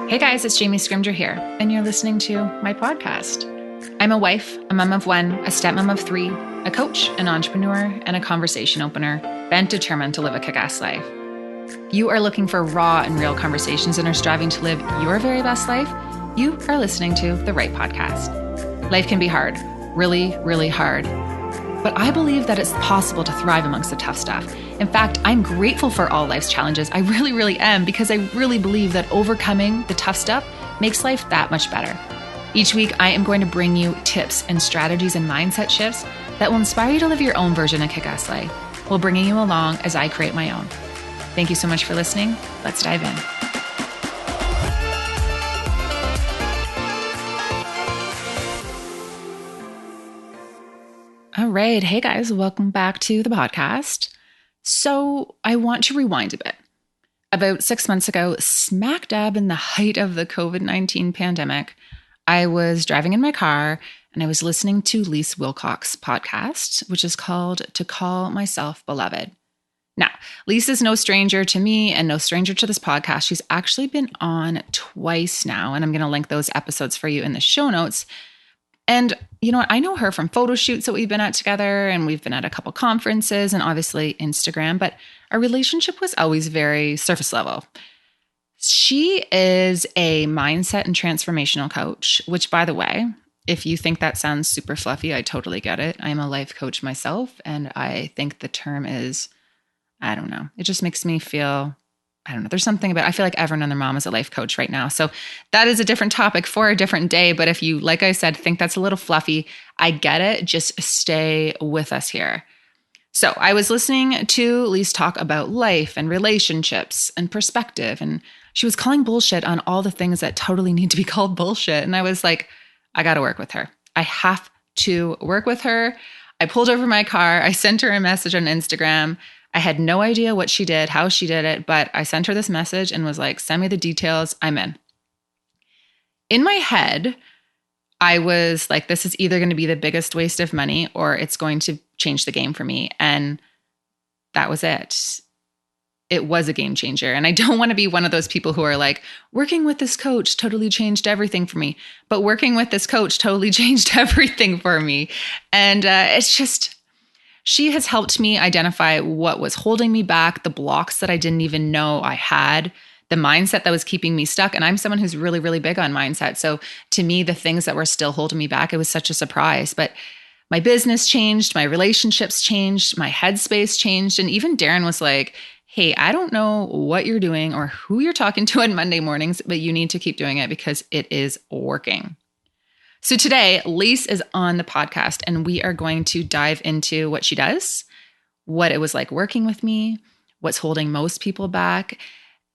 Hey guys, it's Jamie Scrimger here, and you're listening to my podcast. I'm a wife, a mom of one, a stepmom of three, a coach, an entrepreneur, and a conversation opener, bent determined to live a kick-ass life. You are looking for raw and real conversations and are striving to live your very best life? You are listening to the right podcast. Life can be hard, really, really hard. But I believe that it's possible to thrive amongst the tough stuff. In fact, I'm grateful for all life's challenges. I really, really am, because I really believe that overcoming the tough stuff makes life that much better. Each week, I am going to bring you tips and strategies and mindset shifts that will inspire you to live your own version of kick-ass life, while bringing you along as I create my own. Thank you so much for listening. Let's dive in. All right. Hey guys, welcome back to the podcast. So I want to rewind a bit. About 6 months ago, smack dab in the height of the COVID-19 pandemic, I was driving in my car and I was listening to Leisse Wilcox podcast, which is called To Call Myself Beloved. Now, Leisse is no stranger to me and no stranger to this podcast. She's actually been on twice now, and I'm going to link those episodes for you in the show notes. And you know what? I know her from photo shoots that we've been at together, and we've been at a couple conferences and obviously Instagram, but our relationship was always very surface level. She is a mindset and transformational coach, which, by the way, if you think that sounds super fluffy, I totally get it. I'm a life coach myself, and I think the term is, I don't know, it just makes me feel, I don't know. There's something about, I feel like everyone and their mom is a life coach right now. So that is a different topic for a different day. But if you, like I said, think that's a little fluffy, I get it. Just stay with us here. So I was listening to Leisse talk about life and relationships and perspective. And she was calling bullshit on all the things that totally need to be called bullshit. And I was like, I got to work with her. I have to work with her. I pulled over my car. I sent her a message on Instagram. I had no idea what she did, how she did it, but I sent her this message and was like, send me the details. I'm in. In my head, I was like, this is either going to be the biggest waste of money or it's going to change the game for me. And that was it. It was a game changer. And I don't want to be one of those people who are like, working with this coach totally changed everything for me. But working with this coach totally changed everything for me. And it's just, she has helped me identify what was holding me back, the blocks that I didn't even know I had, the mindset that was keeping me stuck. And I'm someone who's really, really big on mindset. So to me, the things that were still holding me back, it was such a surprise. But my business changed, my relationships changed, my headspace changed. And even Darren was like, hey, I don't know what you're doing or who you're talking to on Monday mornings, but you need to keep doing it because it is working. So today, Leisse is on the podcast and we are going to dive into what she does, what it was like working with me, what's holding most people back,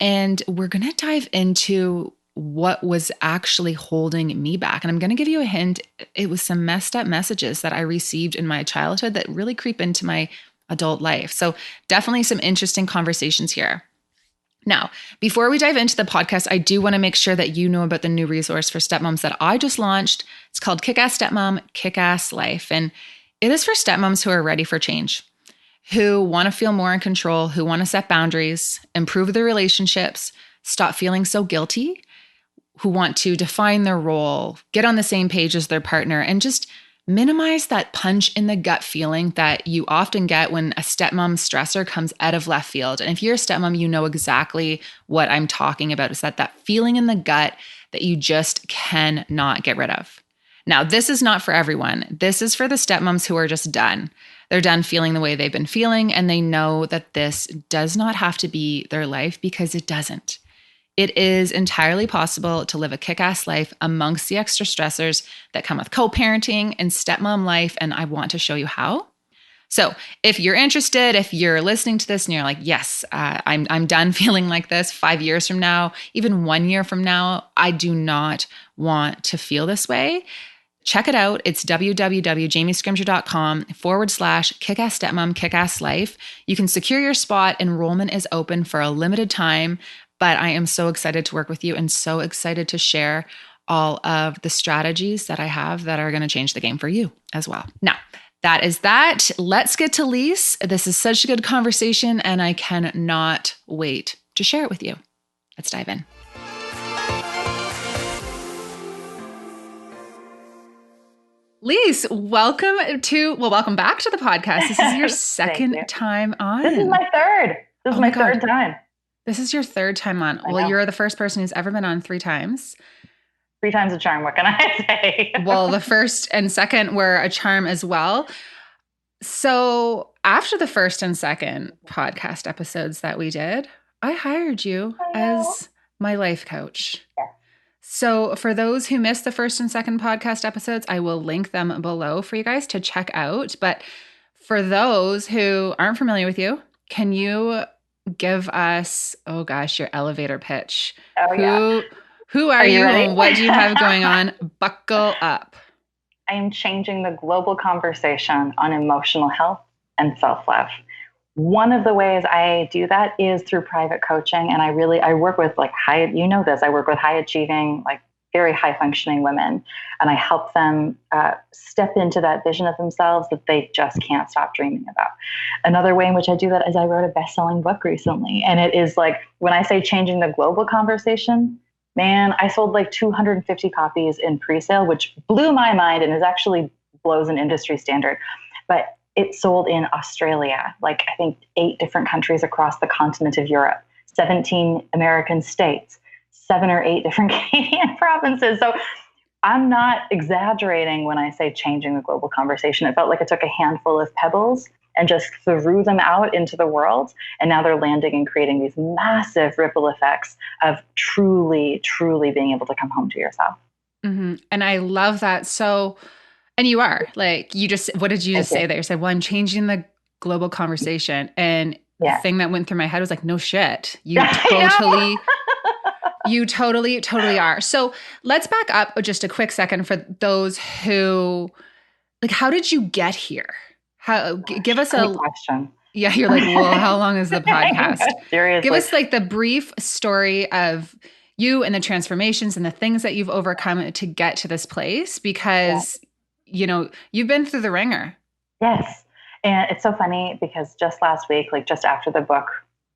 and we're going to dive into what was actually holding me back. And I'm going to give you a hint. It was some messed up messages that I received in my childhood that really creep into my adult life. So definitely some interesting conversations here. Now, before we dive into the podcast, I do want to make sure that you know about the new resource for stepmoms that I just launched. It's called Kick-Ass Stepmom, Kick-Ass Life. And it is for stepmoms who are ready for change, who want to feel more in control, who want to set boundaries, improve their relationships, stop feeling so guilty, who want to define their role, get on the same page as their partner, and just minimize that punch in the gut feeling that you often get when a stepmom stressor comes out of left field. And if you're a stepmom, you know exactly what I'm talking about. Is that feeling in the gut that you just cannot get rid of. Now, this is not for everyone. This is for the stepmoms who are just done. They're done feeling the way they've been feeling, and they know that this does not have to be their life because it doesn't. It is entirely possible to live a kick-ass life amongst the extra stressors that come with co-parenting and stepmom life, and I want to show you how. So if you're interested, if you're listening to this and you're like, yes, I'm done feeling like this 5 years from now, even 1 year from now, I do not want to feel this way. Check it out. It's www.jamiescrimger.com/kickass stepmom, kickass life. You can secure your spot. Enrollment is open for a limited time. But I am so excited to work with you and so excited to share all of the strategies that I have that are going to change the game for you as well. Now, that is that. Let's get to Leisse. This is such a good conversation and I cannot wait to share it with you. Let's dive in. Leisse, welcome back to the podcast. This is your second time on. This is my third. This is my third time. This is your third time on. Well, you're the first person who's ever been on 3 times. 3 times a charm. What can I say? Well, the first and second were a charm as well. So after the first and second podcast episodes that we did, I hired you as my life coach. Yes. So for those who missed the first and second podcast episodes, I will link them below for you guys to check out. But for those who aren't familiar with you, can you give us, your elevator pitch? Who are you and what do you have going on? Buckle up. I am changing the global conversation on emotional health and self-love. One of the ways I do that is through private coaching. And I work with I work with high achieving, very high functioning women. And I help them step into that vision of themselves that they just can't stop dreaming about. Another way in which I do that is I wrote a best-selling book recently. And it is when I say changing the global conversation, man, I sold 250 copies in pre-sale, which blew my mind and is actually blows an industry standard. But it sold in Australia, I think 8 different countries across the continent of Europe, 17 American states, 7 or 8 different Canadian provinces. So I'm not exaggerating when I say changing the global conversation. It felt like I took a handful of pebbles and just threw them out into the world. And now they're landing and creating these massive ripple effects of truly, truly being able to come home to yourself. Mm-hmm. And I love that. So, and you are what did you just say there? You said, well, I'm changing the global conversation. And the thing that went through my head was no shit. You totally are. So let's back up just a quick second for those who, how did you get here? Give us a question. Yeah, you're well, how long is the podcast? Seriously. Give us the brief story of you and the transformations and the things that you've overcome to get to this place, because, you've been through the ringer. Yes. And it's so funny because just last week, just after the book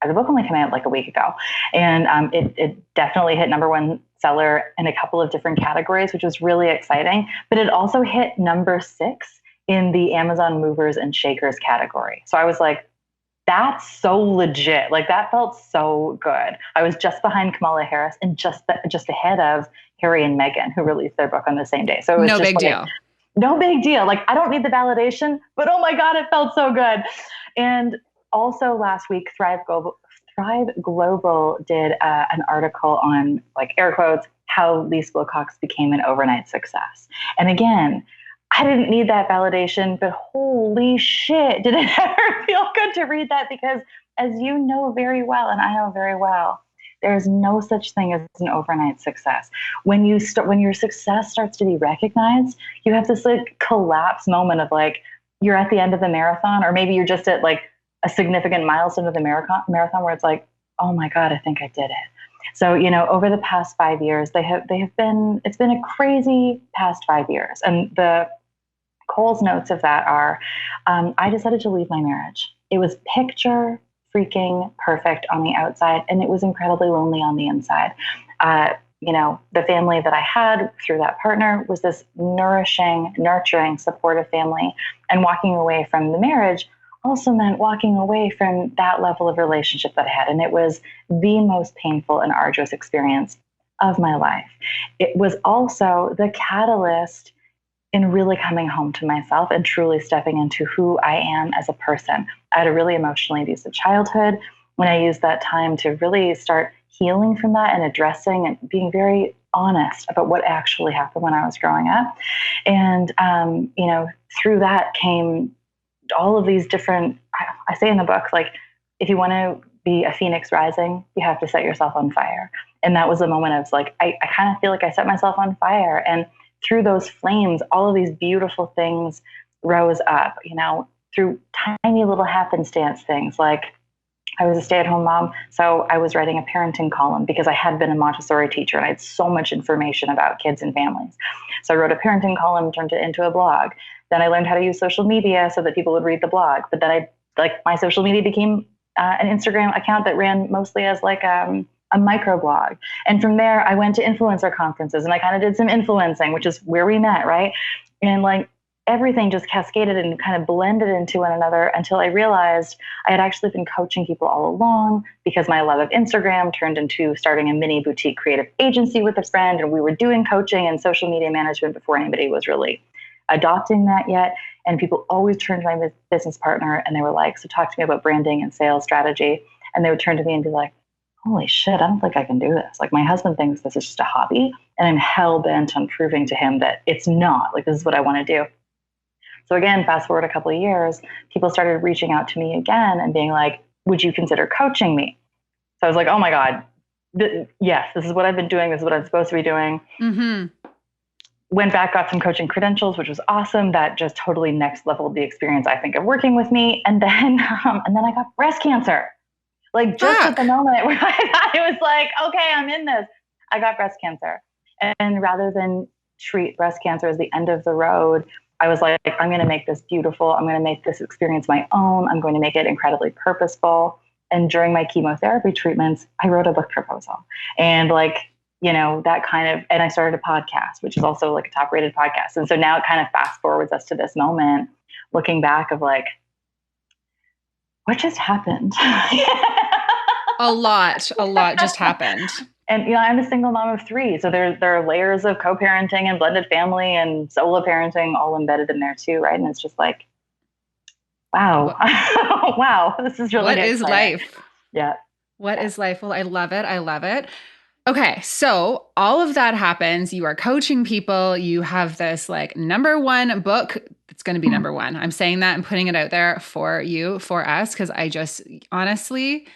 only came out a week ago, and it definitely hit number 1 seller in a couple of different categories, which was really exciting. But it also hit number 6 in the Amazon movers and shakers category. So I was that's so legit. That felt so good. I was just behind Kamala Harris and just ahead of Harry and Meghan, who released their book on the same day. So it was no big deal. No big deal. I don't need the validation, but oh my God, it felt so good. And also last week, Thrive Global did an article on, air quotes, how Leisse Wilcox became an overnight success. And again, I didn't need that validation, but holy shit, did it ever feel good to read that? Because as you know very well, and I know very well, there is no such thing as an overnight success. When your success starts to be recognized, you have this collapse moment of you're at the end of the marathon, or maybe you're just at a significant milestone of the marathon where it's oh my God, I think I did it. So, over the past 5 years, it's been a crazy past 5 years. And the Cole's notes of that are, I decided to leave my marriage. It was picture freaking perfect on the outside, and it was incredibly lonely on the inside. The family that I had through that partner was this nourishing, nurturing, supportive family. And walking away from the marriage also meant walking away from that level of relationship that I had. And it was the most painful and arduous experience of my life. It was also the catalyst in really coming home to myself and truly stepping into who I am as a person. I had a really emotionally abusive childhood. When I used that time to really start healing from that and addressing and being very honest about what actually happened when I was growing up. And, through that came all of these different, I say in the book, if you want to be a phoenix rising, you have to set yourself on fire. And that was a moment of I kind of feel I set myself on fire. And through those flames, all of these beautiful things rose up, through tiny little happenstance things. I was a stay-at-home mom, so I was writing a parenting column because I had been a Montessori teacher and I had so much information about kids and families. So I wrote a parenting column, turned it into a blog. Then I learned how to use social media so that people would read the blog. But then my social media became an Instagram account that ran mostly as a microblog. And from there, I went to influencer conferences and I kind of did some influencing, which is where we met, right? And everything just cascaded and kind of blended into one another until I realized I had actually been coaching people all along, because my love of Instagram turned into starting a mini boutique creative agency with a friend. And we were doing coaching and social media management before anybody was really adopting that yet. And people always turned to my business partner and they were like, so talk to me about branding and sales strategy. And they would turn to me and be like, holy shit, I don't think I can do this. Like, my husband thinks this is just a hobby, and I'm hell bent on proving to him that it's not. Like, this is what I want to do. So again, fast forward a couple of years, people started reaching out to me again and being like, would you consider coaching me? So I was like, oh my God, yes, this is what I've been doing. This is what I'm supposed to be doing. Mm-hmm. Went back, got some coaching credentials, which was awesome. That just totally next leveled the experience, I think, of working with me. And then I got breast cancer. Like, just at the moment where I was like, okay, I'm in this, I got breast cancer. And rather than treat breast cancer as the end of the road, I was like, I'm going to make this beautiful. I'm going to make this experience my own. I'm going to make it incredibly purposeful. And during my chemotherapy treatments, I wrote a book proposal. And like, you know, that kind of, and I started a podcast, which is also like a top rated podcast. And so now it kind of fast forwards us to this moment, looking back of like, what just happened? A lot just happened. And, you know, I'm a single mom of 3. So there are layers of co-parenting and blended family and solo parenting all embedded in there too. Right. And it's just like, wow, wow, this is really what is life? Yeah. What is life? Well, I love it. I love it. Okay. So all of that happens. You are coaching people. You have this like #1 book. It's going to be #1. I'm saying that and putting it out there for you, for us, because I just honestly,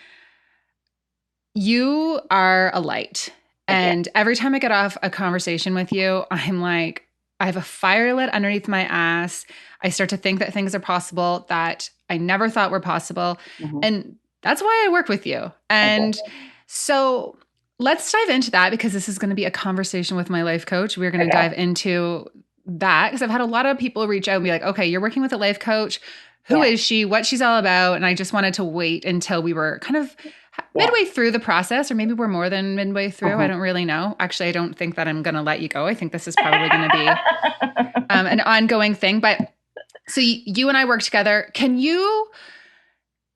you are a light. And every time I get off a conversation with you, I'm like, I have a fire lit underneath my ass. I start to think that things are possible that I never thought were possible. Mm-hmm. And that's why I work with you. And so let's dive into that, because this is going to be a conversation with my life coach. We're going to dive into that, because I've had a lot of people reach out and be like, okay, you're working with a life coach. Who is she? What she's all about? And I just wanted to wait until we were kind of midway through the process, or maybe we're more than midway through. I don't really know. Actually, I don't think that I'm going to let you go. I think this is probably going to be an ongoing thing. But so you and I work together. Can you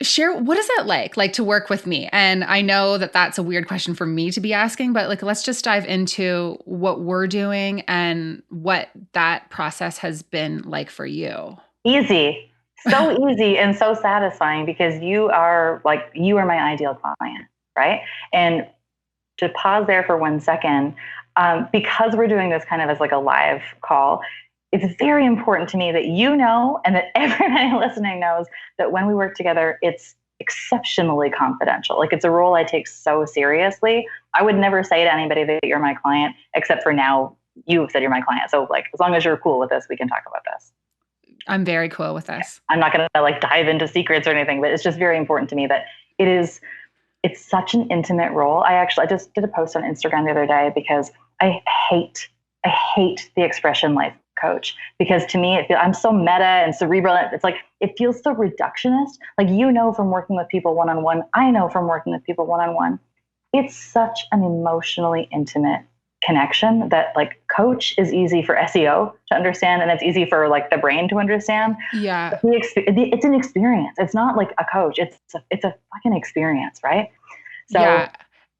share, what is that like to work with me? And I know that that's a weird question for me to be asking, but like, let's just dive into what we're doing and what that process has been like for you. Easy. So easy and so satisfying, because you are my ideal client, right? And to pause there for 1 second, because we're doing this kind of as like a live call, it's very important to me that you know, and that everybody listening knows, that when we work together, it's exceptionally confidential. Like, it's a role I take so seriously. I would never say to anybody that you're my client, except for now you've said you're my client. So like, as long as you're cool with this, we can talk about this. I'm very cool with this. I'm not going to like dive into secrets or anything, but it's just very important to me that it's such an intimate role. I just did a post on Instagram the other day, because I hate the expression life coach, because to me, I'm so meta and cerebral. It's like, it feels so reductionist. Like, you know, from working with people one-on-one, I know from working with people one-on-one, it's such an emotionally intimate connection that like coach is easy for SEO to understand, and it's easy for like the brain to understand. Yeah. It's an experience. It's not like a coach. It's a fucking experience, right? So yeah.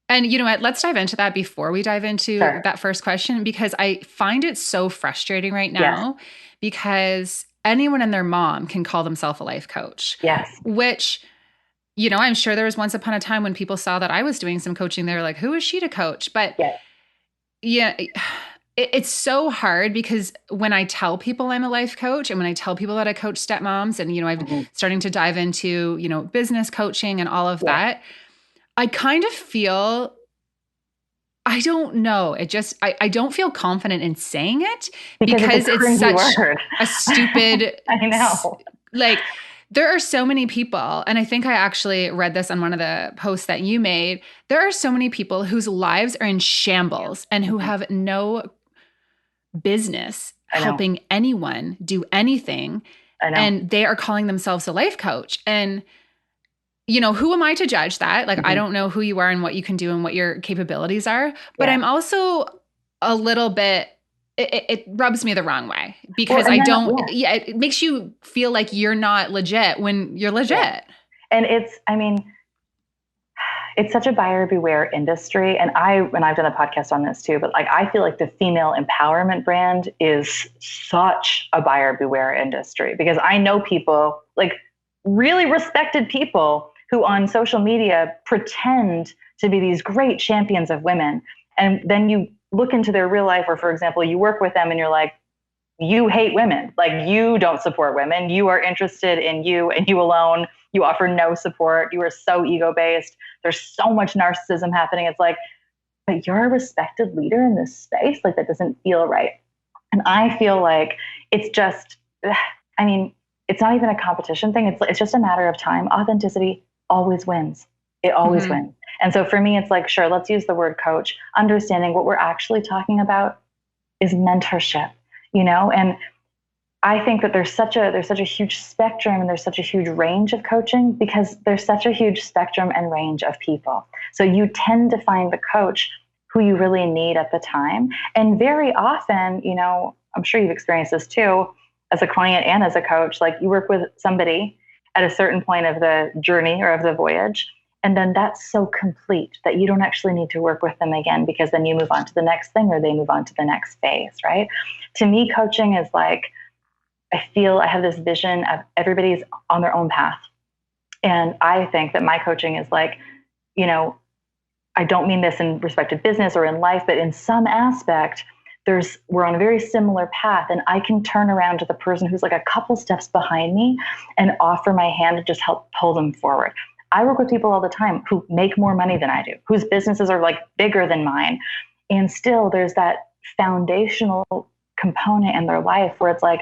And you know what, let's dive into that before we dive into that first question, because I find it so frustrating right now, because anyone and their mom can call themselves a life coach. Yes. Which, you know, I'm sure there was once upon a time when people saw that I was doing some coaching, they were like, who is she to coach? But it's so hard, because when I tell people I'm a life coach, and when I tell people that I coach stepmoms, and, you know, I'm starting to dive into, you know, business coaching and all of that, I kind of feel, I don't know. It just, I don't feel confident in saying it, because it's such a stupid, I know. Like, there are so many people, and I think I actually read this on one of the posts that you made. There are so many people whose lives are in shambles and who have no business helping anyone do anything. And they are calling themselves a life coach. And, you know, who am I to judge that? Like, I don't know who you are and what you can do and what your capabilities are. But I'm also a little bit it rubs me the wrong way Well, because and I then, don't, yeah, it makes you feel like you're not legit when you're yeah. legit. And I mean, it's such a buyer beware industry. And I've done a podcast on this too, but like, I feel like the female empowerment brand is such a buyer beware industry because I know people, like really respected people, who on social media pretend to be these great champions of women. And then you look into their real life, or for example, you work with them and you're like, you hate women. Like, you don't support women. You are interested in you and you alone. You offer no support. You are so ego based. There's so much narcissism happening. It's like, but you're a respected leader in this space. Like, that doesn't feel right. And I feel like it's just, I mean, it's not even a competition thing. It's just a matter of time. Authenticity always wins. It always wins. And so for me, it's like, sure, let's use the word coach. Understanding what we're actually talking about is mentorship, and I think that there's such a huge spectrum and there's such a huge range of coaching because there's such a huge spectrum and range of people. So you tend to find the coach who you really need at the time. And very often, I'm sure you've experienced this too, as a client and as a coach, like you work with somebody at a certain point of the journey or of the voyage, and then that's so complete that you don't actually need to work with them again because then you move on to the next thing or they move on to the next phase, right? To me, coaching is like, I feel I have this vision of everybody's on their own path. And I think that my coaching is like, I don't mean this in respect to business or in life, but in some aspect, we're on a very similar path, and I can turn around to the person who's like a couple steps behind me and offer my hand to just help pull them forward. I work with people all the time who make more money than I do, whose businesses are like bigger than mine. And still there's that foundational component in their life where it's like,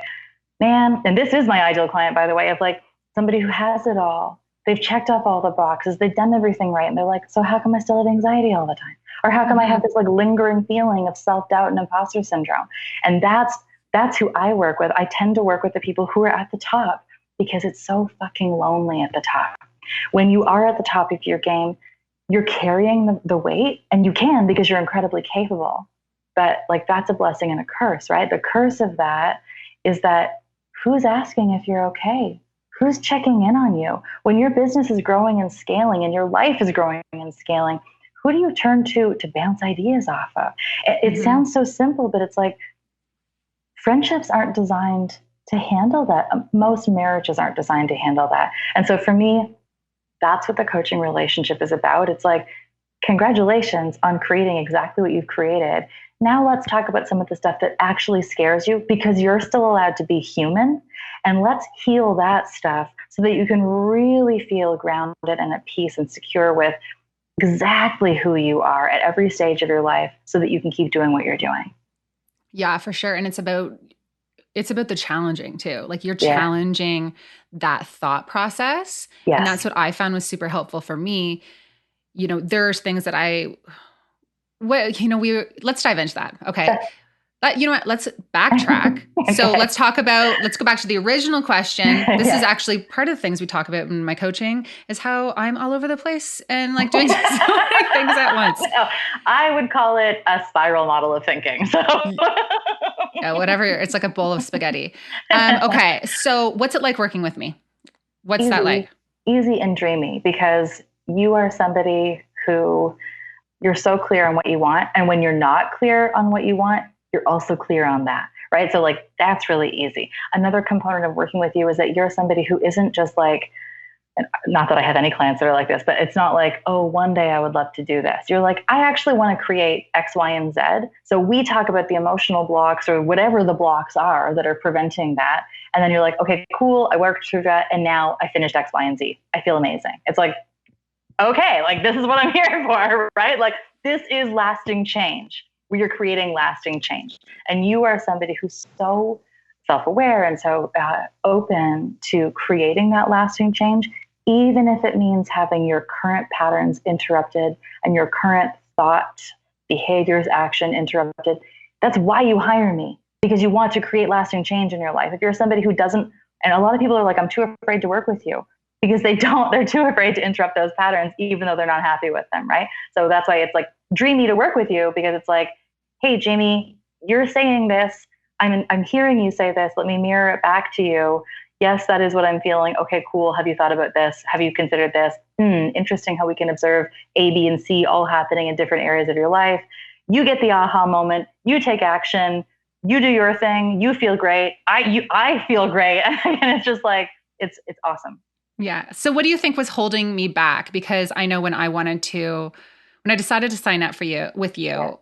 man, and this is my ideal client, by the way, of like somebody who has it all. They've checked off all the boxes. They've done everything right. And they're like, so how come I still have anxiety all the time? Or how come I have this like lingering feeling of self-doubt and imposter syndrome? And that's who I work with. I tend to work with the people who are at the top because it's so fucking lonely at the top. When you are at the top of your game, you're carrying the weight, and you can because you're incredibly capable. But like, that's a blessing and a curse, right? The curse of that is that who's asking if you're okay? Who's checking in on you? When your business is growing and scaling and your life is growing and scaling, who do you turn to bounce ideas off of? It sounds so simple, but it's like friendships aren't designed to handle that. Most marriages aren't designed to handle that. And so for me, that's what the coaching relationship is about. It's like, congratulations on creating exactly what you've created. Now let's talk about some of the stuff that actually scares you because you're still allowed to be human. And let's heal that stuff so that you can really feel grounded and at peace and secure with exactly who you are at every stage of your life so that you can keep doing what you're doing. Yeah, for sure. And it's about the challenging too. Like, you're challenging that thought process. Yes. And that's what I found was super helpful for me. There's things that let's dive into that. Okay. But you know what? Let's backtrack. Okay. So let's go back to the original question. This is actually part of the things we talk about in my coaching is how I'm all over the place and like doing so many things at once. No, I would call it a spiral model of thinking. So yeah, whatever. It's like a bowl of spaghetti. Okay. So what's it like working with me? What's that like? Easy and dreamy, because you are somebody who you're so clear on what you want. And when you're not clear on what you want, you're also clear on that, right? So like, that's really easy. Another component of working with you is that you're somebody who isn't just like, and not that I have any clients that are like this, but it's not like, oh, one day I would love to do this. You're like, I actually want to create X, Y, and Z. So we talk about the emotional blocks or whatever the blocks are that are preventing that. And then you're like, okay, cool. I worked through that. And now I finished X, Y, and Z. I feel amazing. It's like, okay, like this is what I'm here for, right? Like, this is lasting change. We are creating lasting change. And you are somebody who's so self-aware and so open to creating that lasting change, even if it means having your current patterns interrupted and your current thought, behaviors, action interrupted. That's why you hire me, because you want to create lasting change in your life. If you're somebody who doesn't, and a lot of people are like, I'm too afraid to work with you, because they're too afraid to interrupt those patterns, even though they're not happy with them, right? So that's why it's like dreamy to work with you, because it's like, hey, Jamie, you're saying this. I'm hearing you say this. Let me mirror it back to you. Yes, that is what I'm feeling. Okay, cool. Have you thought about this? Have you considered this? Interesting how we can observe A, B, and C all happening in different areas of your life. You get the aha moment. You take action. You do your thing. You feel great. I feel great. And it's just like, it's awesome. Yeah. So what do you think was holding me back? Because I know when I decided to sign up with you,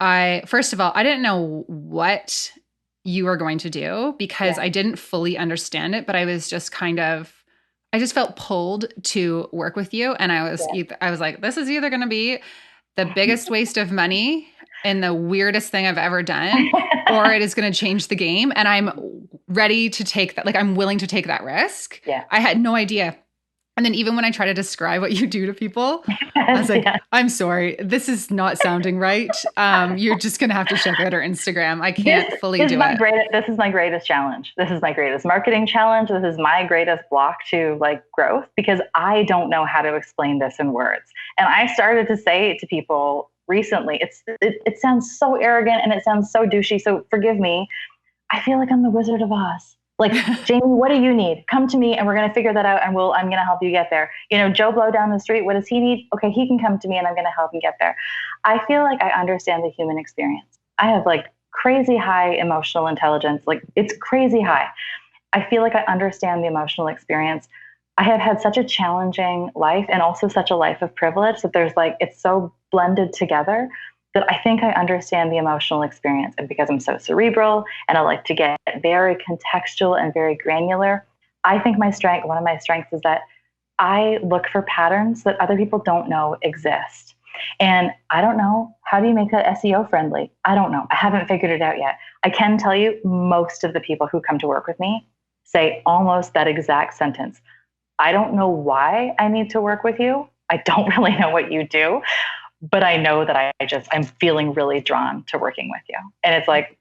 Yeah. first of all, I didn't know what you were going to do because I didn't fully understand it, but I was just I just felt pulled to work with you. And I was like, this is either going to be the biggest waste of money and the weirdest thing I've ever done, or it is going to change the game. And I'm ready to take that. Like, I'm willing to take that risk. Yeah. I had no idea. And then even when I try to describe what you do to people, I was like, I'm sorry, this is not sounding right. You're just going to have to check out our Instagram. I can't fully do it. This is my greatest challenge. This is my greatest marketing challenge. This is my greatest block to like growth, because I don't know how to explain this in words. And I started to say it to people recently. It sounds so arrogant and it sounds so douchey. So forgive me. I feel like I'm the Wizard of Oz. Like, Jamie, what do you need? Come to me and we're going to figure that out, and I'm going to help you get there. Joe Blow down the street, what does he need? Okay, he can come to me and I'm going to help him get there. I feel like I understand the human experience. I have like crazy high emotional intelligence. Like, it's crazy high. I feel like I understand the emotional experience. I have had such a challenging life and also such a life of privilege that it's so blended together that I think I understand the emotional experience. And because I'm so cerebral and I like to get very contextual and very granular, I think one of my strengths is that I look for patterns that other people don't know exist. And I don't know, how do you make that SEO friendly? I don't know. I haven't figured it out yet. I can tell you most of the people who come to work with me say almost that exact sentence. I don't know why I need to work with you. I don't really know what you do. But I know that I'm feeling really drawn to working with you. And it's like,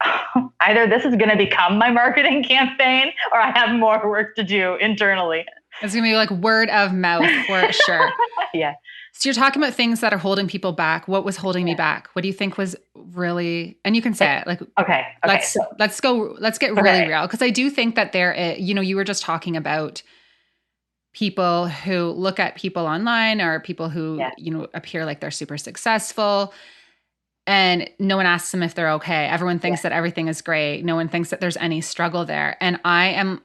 either this is going to become my marketing campaign or I have more work to do internally. It's going to be like word of mouth for sure. Yeah. So you're talking about things that are holding people back. What was holding me back? What do you think was really, and you can say it like, okay. Let's get really real. Cause I do think that you were just talking about people who look at people online or people who, appear like they're super successful and no one asks them if they're okay. Everyone thinks that everything is great. No one thinks that there's any struggle there. And I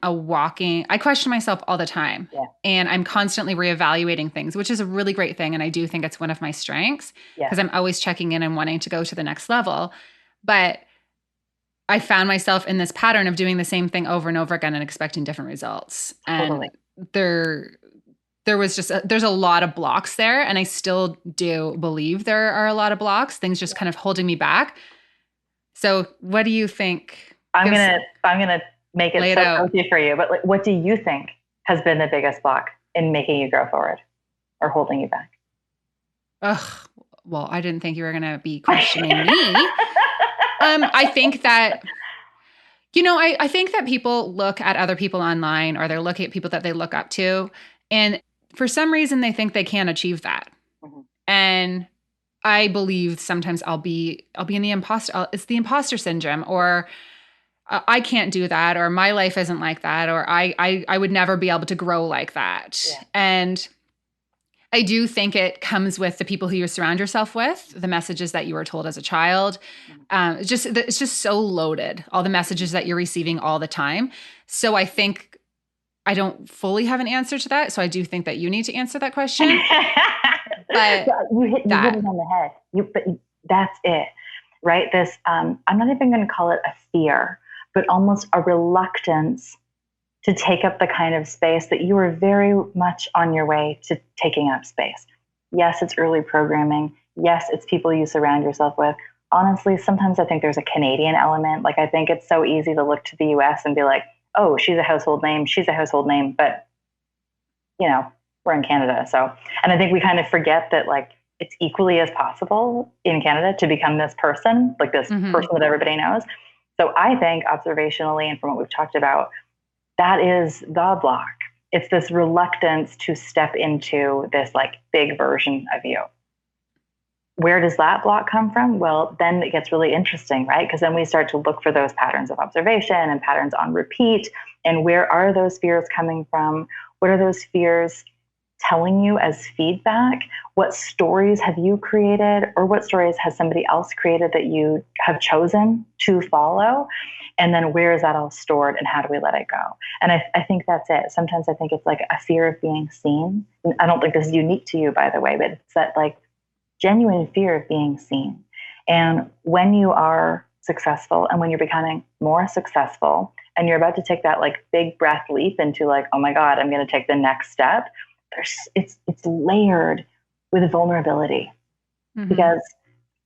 question myself all the time and I'm constantly reevaluating things, which is a really great thing. And I do think it's one of my strengths because I'm always checking in and wanting to go to the next level. But I found myself in this pattern of doing the same thing over and over again and expecting different results. Totally. And there's a lot of blocks there. And I still do believe there are a lot of blocks, things just kind of holding me back. So what do you think? I'm going to make it so easy for you, but like, what do you think has been the biggest block in making you go forward or holding you back? Well, I didn't think you were going to be questioning me. I think that, I think that people look at other people online or they're looking at people that they look up to. And for some reason, they think they can't achieve that. Mm-hmm. And I believe sometimes I'll be in the it's the imposter syndrome, or I can't do that, or my life isn't like that, or I would never be able to grow like that. Yeah. And I do think it comes with the people who you surround yourself with, the messages that you were told as a child. It's just so loaded, all the messages that you're receiving all the time. So I think I don't fully have an answer to that. So I do think that you need to answer that question. But you hit it on the head. But that's it, right? This, I'm not even going to call it a fear, but almost a reluctance to take up the kind of space that you are very much on your way to taking up space. Yes, it's early programming. Yes, it's people you surround yourself with. Honestly, sometimes I think there's a Canadian element. Like, I think it's so easy to look to the US and be like, oh, she's a household name. She's a household name. But, we're in Canada. So, and I think we kind of forget that, like, it's equally as possible in Canada to become this person, like this person that everybody knows. So I think observationally and from what we've talked about, that is the block. It's this reluctance to step into this like big version of you. where does that block come from? Well, then it gets really interesting, right? Because then we start to look for those patterns of observation and patterns on repeat. And where are those fears coming from? What are those fears telling you as feedback? What stories have you created, or what stories has somebody else created that you have chosen to follow? And then where is that all stored, and how do we let it go? And I think that's it. Sometimes I think it's like a fear of being seen. I don't think this is unique to you, by the way, but it's that like genuine fear of being seen. And when you are successful, and when you're becoming more successful, and you're about to take that like big breath leap into like, oh my God, I'm going to take the next step. It's layered with vulnerability, because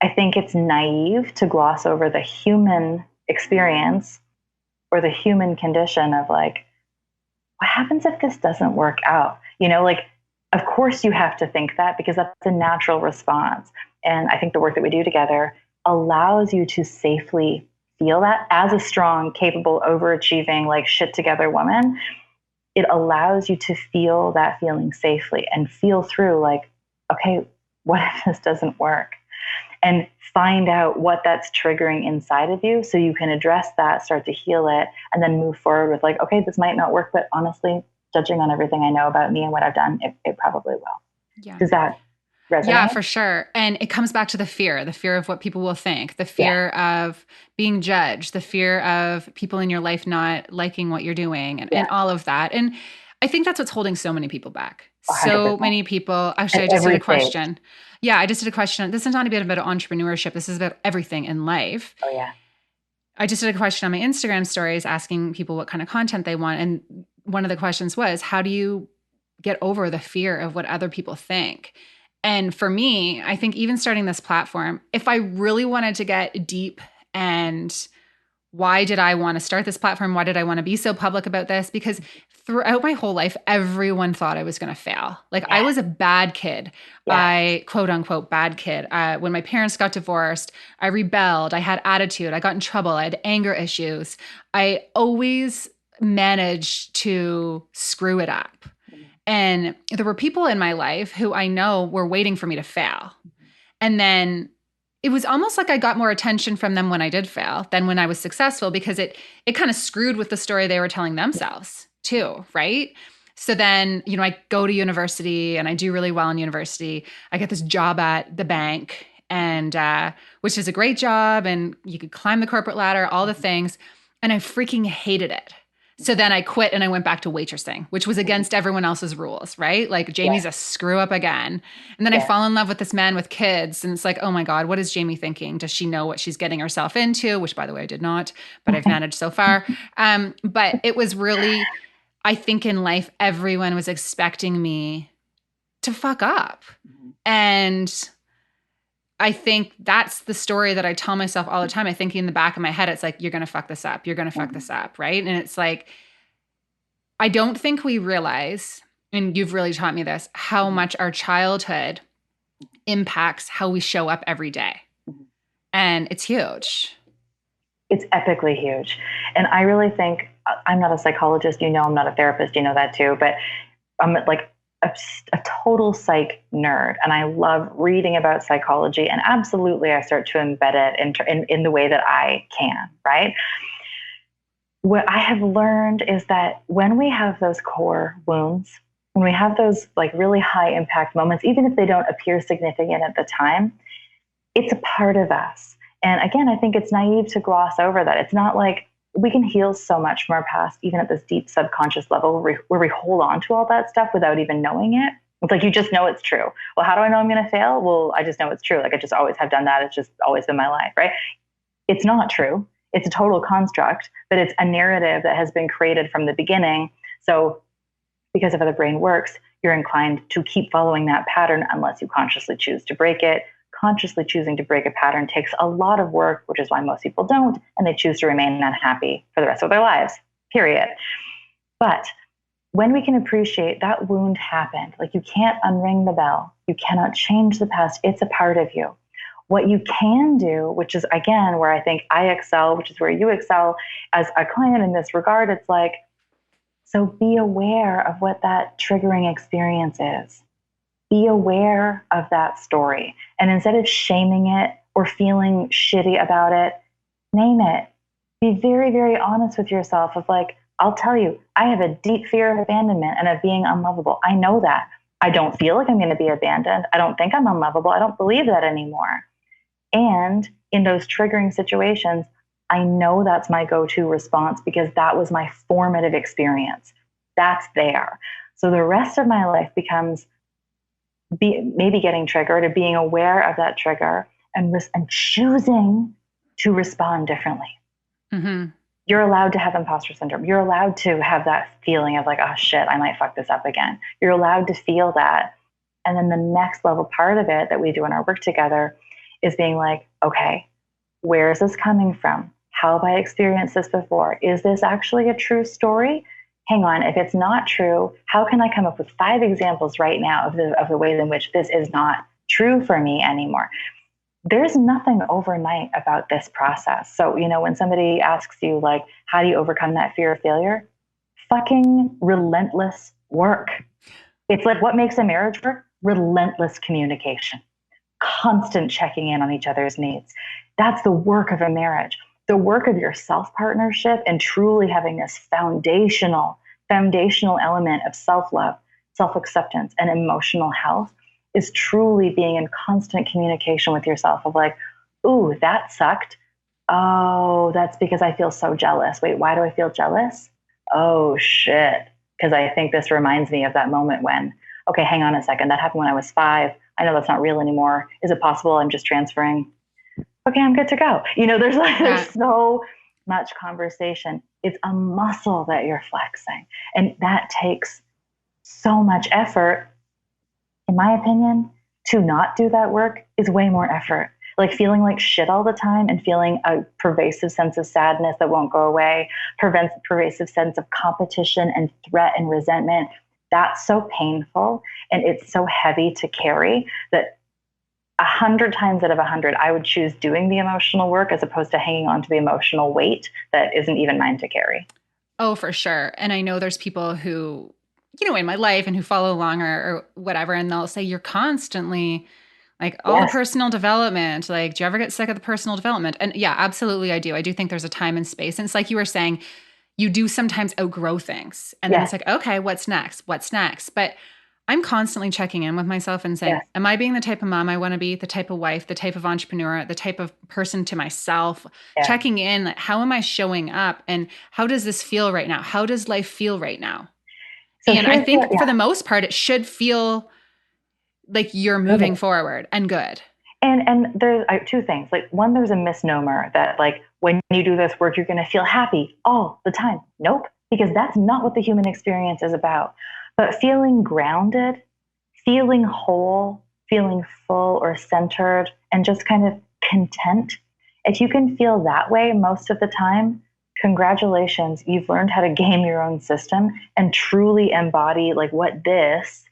I think it's naive to gloss over the human experience or the human condition of like, what happens if this doesn't work out? You know, like, of course you have to think that, because that's a natural response. And I think the work that we do together allows you to safely feel that as a strong, capable, overachieving, like shit together woman. It allows you to feel that feeling safely and feel through like, okay, what if this doesn't work? And find out what that's triggering inside of you, so you can address that, start to heal it, and then move forward with like, okay, this might not work, but honestly, judging on everything I know about me and what I've done, it probably will. Yeah. Does that resonate? Yeah, for sure. And it comes back to the fear of what people will think, the fear of being judged, the fear of people in your life not liking what you're doing, and all of that. And I think that's what's holding so many people back. 100%. So many people, actually, I just did a question. Yeah, I just did a question. This is not a bit about entrepreneurship. This is about everything in life. Oh, yeah. I just did a question on my Instagram stories asking people what kind of content they want. And one of the questions was, how do you get over the fear of what other people think? And for me, I think even starting this platform, if I really wanted to get deep and why did I want to start this platform? Why did I want to be so public about this? Because throughout my whole life, everyone thought I was going to fail. Like I was a bad kid. I quote unquote bad kid. When my parents got divorced, I rebelled. I had attitude. I got in trouble. I had anger issues. I always managed to screw it up. And there were people in my life who I know were waiting for me to fail. And then it was almost like I got more attention from them when I did fail than when I was successful, because it kind of screwed with the story they were telling themselves too, right? So then, you know, I go to university and I do really well in university. I get this job at the bank, and which is a great job, and you could climb the corporate ladder, all the things, and I freaking hated it. So then I quit and I went back to waitressing, which was against everyone else's rules, right? Like Jamie's a screw up again. And then I fall in love with this man with kids. And it's like, oh my God, what is Jamie thinking? Does she know what she's getting herself into? Which, by the way, I did not, but I've managed so far. But it was really, I think in life, everyone was expecting me to fuck up. And I think that's the story that I tell myself all the time. I think in the back of my head, it's like, you're going to fuck this up. You're going to fuck this up. Right. And it's like, I don't think we realize, and you've really taught me this, how much our childhood impacts how we show up every day. And it's huge. It's epically huge. And I really think, I'm not a psychologist, you know, I'm not a therapist, you know that too, but I'm like a total psych nerd, and I love reading about psychology, and absolutely I start to embed it in the way that I can, right? What I have learned is that when we have those core wounds, when we have those like really high impact moments, even if they don't appear significant at the time, it's a part of us. And again, I think it's naive to gloss over that. It's not like we can heal so much from our past, even at this deep subconscious level where we hold on to all that stuff without even knowing it. It's like, you just know it's true. Well, how do I know I'm going to fail? Well, I just know it's true. Like I just always have done that. It's just always been my life, right? It's not true. It's a total construct, but it's a narrative that has been created from the beginning. So because of how the brain works, you're inclined to keep following that pattern unless you consciously choose to break it. Consciously choosing to break a pattern takes a lot of work, which is why most people don't, and they choose to remain unhappy for the rest of their lives, period. But when we can appreciate that wound happened, like you can't unring the bell, you cannot change the past, it's a part of you. What you can do, which is again where I think I excel, which is where you excel as a client in this regard, it's like, so be aware of what that triggering experience is. be aware of that story. And instead of shaming it or feeling shitty about it, name it. Be very, very honest with yourself of like, I'll tell you, I have a deep fear of abandonment and of being unlovable. I know that. I don't feel like I'm going to be abandoned. I don't think I'm unlovable. I don't believe that anymore. And in those triggering situations, I know that's my go-to response because that was my formative experience. That's there. So the rest of my life becomes maybe getting triggered or being aware of that trigger and choosing to respond differently. Mm-hmm. You're allowed to have imposter syndrome. You're allowed to have that feeling of like, oh shit, I might fuck this up again. You're allowed to feel that. And then the next level part of it that we do in our work together is being like, okay, where is this coming from? How have I experienced this before? Is this actually a true story? Hang on, if it's not true, how can I come up with 5 examples right now of the ways in which this is not true for me anymore? There's nothing overnight about this process. So, when somebody asks you, like, how do you overcome that fear of failure? Fucking relentless work. It's like what makes a marriage work? Relentless communication, constant checking in on each other's needs. That's the work of a marriage. The work of your self-partnership and truly having this foundational element of self-love, self-acceptance, and emotional health is truly being in constant communication with yourself of like, ooh, that sucked. Oh, that's because I feel so jealous. Wait, why do I feel jealous? Oh, shit. Because I think this reminds me of that moment when, okay, hang on a second. That happened when I was 5. I know that's not real anymore. Is it possible I'm just transferring? Okay, I'm good to go. There's so much conversation. It's a muscle that you're flexing. And that takes so much effort. In my opinion, to not do that work is way more effort. Like feeling like shit all the time and feeling a pervasive sense of sadness that won't go away, pervasive sense of competition and threat and resentment. That's so painful and it's so heavy to carry that 100 times out of 100, I would choose doing the emotional work as opposed to hanging on to the emotional weight that isn't even mine to carry. Oh, for sure. And I know there's people who, in my life and who follow along or whatever, and they'll say you're constantly like all the Yes. personal development. Like, do you ever get sick of the personal development? And yeah, absolutely, I do. I do think there's a time and space. And it's like you were saying, you do sometimes outgrow things. And then Yes. it's like, okay, what's next? What's next? But I'm constantly checking in with myself and saying, Yes. am I being the type of mom I want to be, the type of wife, the type of entrepreneur, the type of person to myself? Yes. Checking in, like, how am I showing up? And how does this feel right now? How does life feel right now? So And I think for the most part, it should feel like you're moving forward and good. And there's 2 things. Like, one, there's a misnomer that like when you do this work, you're going to feel happy all the time. Nope, because that's not what the human experience is about. But feeling grounded, feeling whole, feeling full or centered, and just kind of content. If you can feel that way most of the time, congratulations, you've learned how to game your own system and truly embody like what this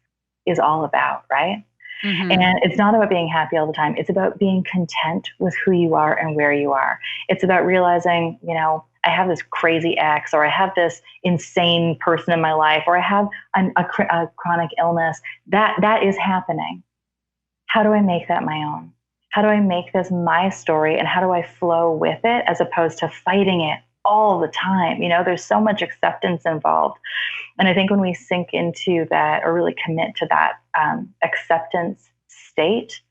is all about, right? Mm-hmm. And it's not about being happy all the time. It's about being content with who you are and where you are. It's about realizing, I have this crazy ex, or I have this insane person in my life, or I have a chronic illness. That is happening. How do I make that my own? How do I make this my story? And how do I flow with it as opposed to fighting it all the time? There's so much acceptance involved. And I think when we sink into that or really commit to that acceptance state,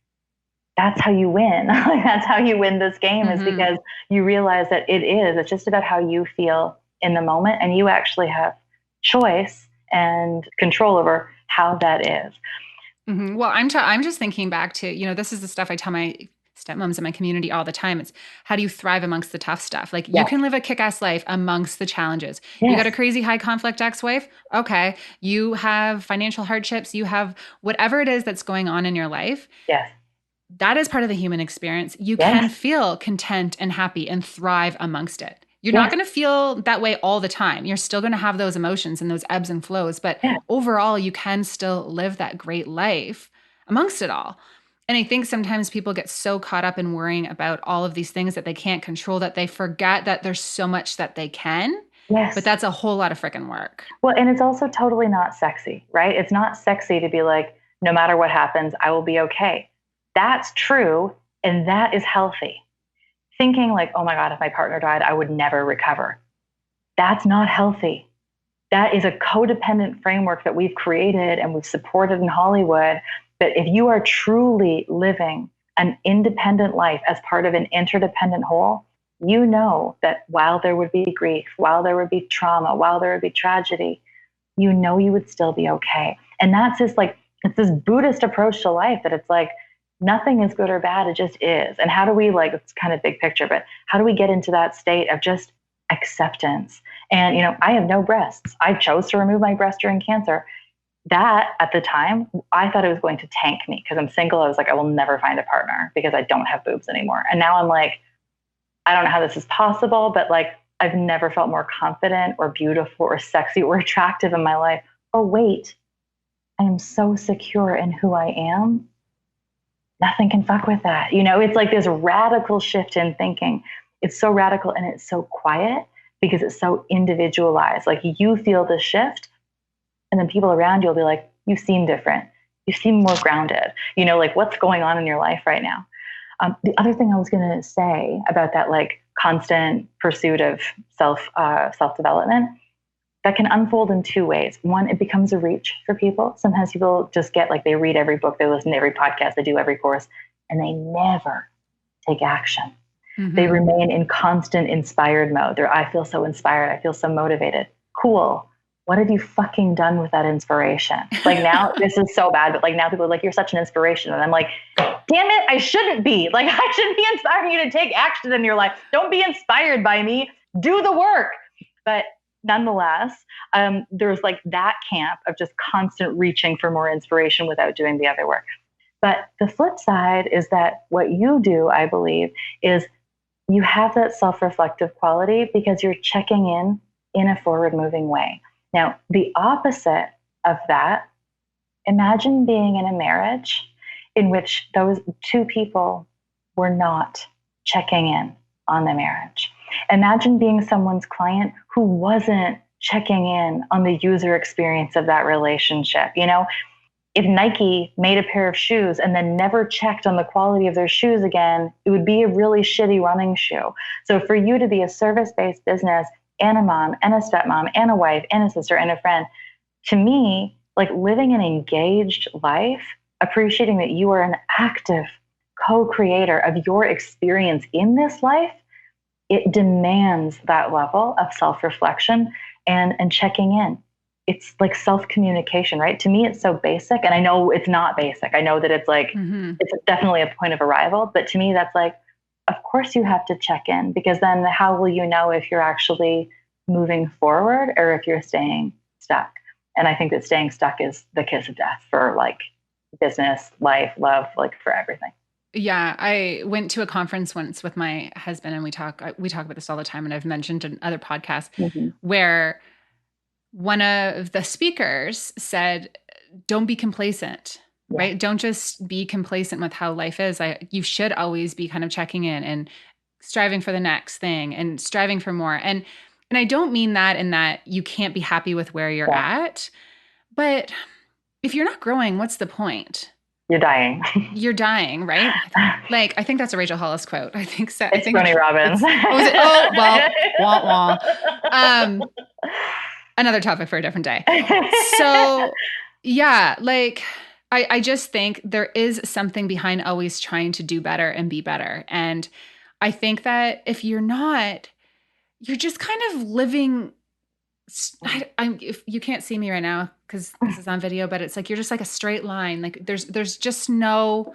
that's how you win. That's how you win this game, is because you realize that it's just about how you feel in the moment, and you actually have choice and control over how that is. Mm-hmm. Well, I'm just thinking back to, this is the stuff I tell my stepmoms in my community all the time. It's how do you thrive amongst the tough stuff? Like, you can live a kick-ass life amongst the challenges. Yes. You got a crazy high conflict ex-wife. Okay. You have financial hardships. You have whatever it is that's going on in your life. Yes. That is part of the human experience. You can feel content and happy and thrive amongst it. You're not going to feel that way all the time. You're still going to have those emotions and those ebbs and flows. But overall, you can still live that great life amongst it all. And I think sometimes people get so caught up in worrying about all of these things that they can't control that they forget that there's so much that they can. Yes. But that's a whole lot of freaking work. Well, and it's also totally not sexy, right? It's not sexy to be like, no matter what happens, I will be okay. That's true. And that is healthy. Thinking like, oh my God, if my partner died, I would never recover. That's not healthy. That is a codependent framework that we've created and we've supported in Hollywood. But if you are truly living an independent life as part of an interdependent whole, you know that while there would be grief, while there would be trauma, while there would be tragedy, you know you would still be okay. And that's just like, it's this Buddhist approach to life that it's like, nothing is good or bad, it just is. And how do we, like, it's kind of big picture, but how do we get into that state of just acceptance? And, you know, I have no breasts. I chose to remove my breast during cancer. That at the time, I thought it was going to tank me because I'm single. I was like, I will never find a partner because I don't have boobs anymore. And now I'm like, I don't know how this is possible, but like, I've never felt more confident or beautiful or sexy or attractive in my life. Oh, wait, I am so secure in who I am. Nothing can fuck with that. You know, it's like this radical shift in thinking. It's so radical and it's so quiet because it's so individualized. Like you feel the shift and then people around you will be like, you seem different. You seem more grounded. You know, like what's going on in your life right now? The other thing I was going to say about that, like constant pursuit of self-development, that can unfold in two ways. One, it becomes a reach for people. Sometimes people just get like, they read every book, they listen to every podcast, they do every course, and they never take action. Mm-hmm. They remain in constant inspired mode. I feel so inspired. I feel so motivated. Cool. What have you fucking done with that inspiration? Like now, this is so bad, but like now people are like, you're such an inspiration. And I'm like, damn it, I shouldn't be. Like I shouldn't be inspiring you to take action in your life. Don't be inspired by me. Do the work. But nonetheless, there's like that camp of just constant reaching for more inspiration without doing the other work. But the flip side is that what you do, I believe, is you have that self-reflective quality because you're checking in a forward-moving way. Now, the opposite of that, imagine being in a marriage in which those two people were not checking in on the marriage. Imagine being someone's client who wasn't checking in on the user experience of that relationship. You know, if Nike made a pair of shoes and then never checked on the quality of their shoes again, it would be a really shitty running shoe. So for you to be a service-based business and a mom and a stepmom and a wife and a sister and a friend, to me, like living an engaged life, appreciating that you are an active co-creator of your experience in this life, it demands that level of self-reflection and checking in. It's like self-communication, right? To me, it's so basic. And I know it's not basic. I know that it's like, it's definitely a point of arrival. But to me, that's like, of course you have to check in, because then how will you know if you're actually moving forward or if you're staying stuck? And I think that staying stuck is the kiss of death for like business, life, love, like for everything. Yeah, I went to a conference once with my husband and we talk about this all the time. And I've mentioned in other podcasts where one of the speakers said, don't be complacent, right? Don't just be complacent with how life is. You should always be kind of checking in and striving for the next thing and striving for more. And I don't mean that in that you can't be happy with where you're at, but if you're not growing, what's the point? You're dying. You're dying, right? Like, I think that's a Rachel Hollis quote. I think so. It's Tony Robbins. Oh, well, wah, wah. Another topic for a different day. So, yeah, like, I just think there is something behind always trying to do better and be better. And I think that if you're not, you're just kind of living. If you can't see me right now because this is on video, but it's like you're just like a straight line. Like there's just no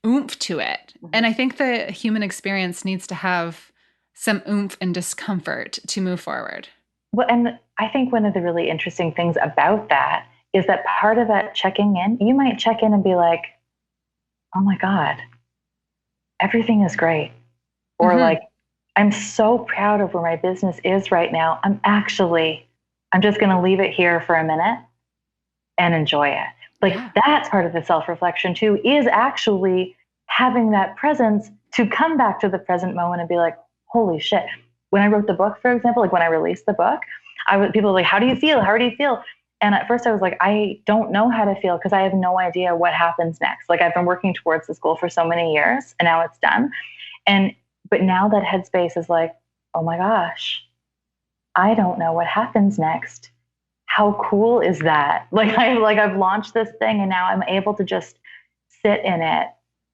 oomph to it. And I think the human experience needs to have some oomph and discomfort to move forward. Well, and I think one of the really interesting things about that is that part of that checking in, you might check in and be like, oh my God, everything is great. Or like, I'm so proud of where my business is right now. I'm just going to leave it here for a minute and enjoy it. Like that's part of the self-reflection too, is actually having that presence to come back to the present moment and be like, holy shit. When I wrote the book, for example, like when I released the book, people were like, how do you feel? How do you feel? And at first I was like, I don't know how to feel because I have no idea what happens next. Like I've been working towards this goal for so many years and now it's done. And, but now that headspace is like, oh my gosh, I don't know what happens next. How cool is that? I've launched this thing and now I'm able to just sit in it